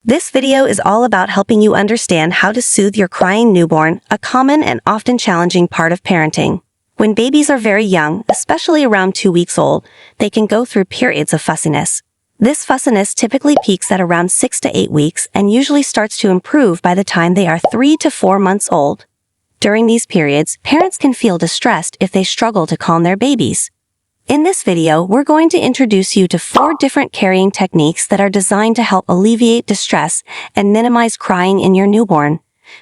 This video is all about helping you understand how to soothe your crying newborn, a common and often challenging part of parenting. When babies are very young, especially around 2 weeks old, they can go through periods of fussiness. This fussiness typically peaks at around 6 to 8 weeks and usually starts to improve by the time they are 3 to 4 months old. During these periods, parents can feel distressed if they struggle to calm their babies. In this video, we're going to introduce you to 4 different carrying techniques that are designed to help alleviate distress and minimize crying in your newborn.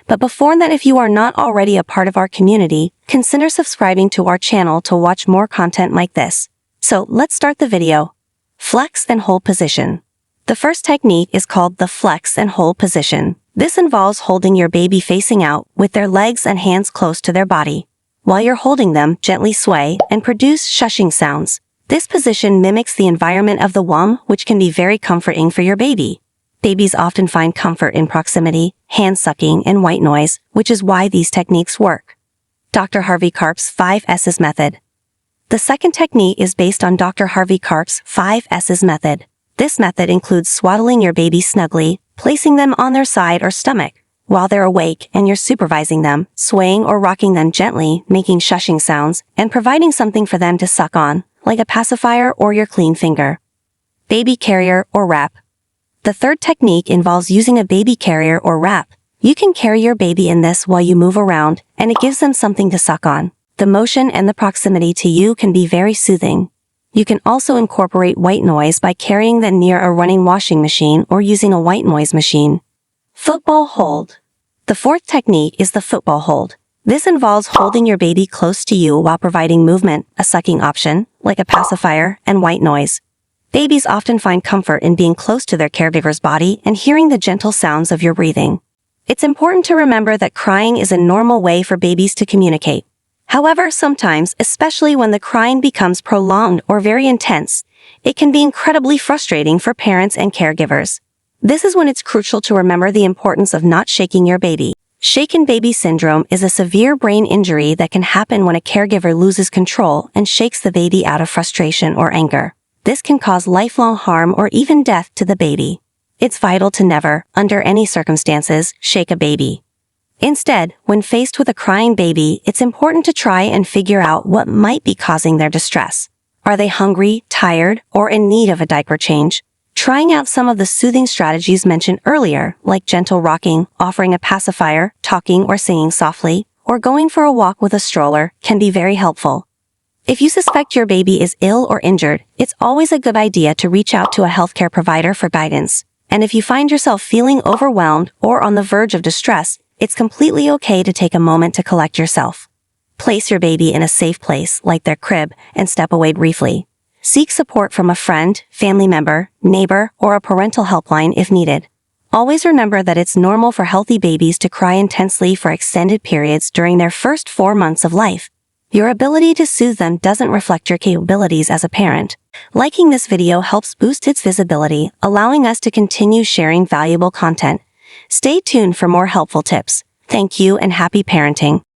But before that, if you are not already a part of our community, consider subscribing to our channel to watch more content like this. So let's start the video. Flex and hold position. The first technique is called the flex and hold position. This involves holding your baby facing out with their legs and hands close to their body. While you're holding them, gently sway and produce shushing sounds. This position mimics the environment of the womb, which can be very comforting for your baby. Babies often find comfort in proximity, hand sucking, and white noise, which is why these techniques work. Dr. Harvey Karp's 5 S's method. The second technique is based on Dr. Harvey Karp's 5 S's method. This method includes swaddling your baby snugly, placing them on their side or stomach, while they're awake and you're supervising them, swaying or rocking them gently, making shushing sounds, and providing something for them to suck on, like a pacifier or your clean finger. Baby carrier or wrap. The third technique involves using a baby carrier or wrap. You can carry your baby in this while you move around, and it gives them something to suck on. The motion and the proximity to you can be very soothing. You can also incorporate white noise by carrying them near a running washing machine or using a white noise machine. Football hold. The fourth technique is the football hold. This involves holding your baby close to you while providing movement, a sucking option, like a pacifier, and white noise. Babies often find comfort in being close to their caregiver's body and hearing the gentle sounds of your breathing. It's important to remember that crying is a normal way for babies to communicate. However, sometimes, especially when the crying becomes prolonged or very intense, it can be incredibly frustrating for parents and caregivers. This is when it's crucial to remember the importance of not shaking your baby. Shaken baby syndrome is a severe brain injury that can happen when a caregiver loses control and shakes the baby out of frustration or anger. This can cause lifelong harm or even death to the baby. It's vital to never, under any circumstances, shake a baby. Instead, when faced with a crying baby, it's important to try and figure out what might be causing their distress. Are they hungry, tired, or in need of a diaper change? Trying out some of the soothing strategies mentioned earlier, like gentle rocking, offering a pacifier, talking or singing softly, or going for a walk with a stroller, can be very helpful. If you suspect your baby is ill or injured, it's always a good idea to reach out to a healthcare provider for guidance. And if you find yourself feeling overwhelmed or on the verge of distress, it's completely okay to take a moment to collect yourself. Place your baby in a safe place, like their crib, and step away briefly. Seek support from a friend, family member, neighbor, or a parental helpline if needed. Always remember that it's normal for healthy babies to cry intensely for extended periods during their first 4 months of life. Your ability to soothe them doesn't reflect your capabilities as a parent. Liking this video helps boost its visibility, allowing us to continue sharing valuable content. Stay tuned for more helpful tips. Thank you and happy parenting.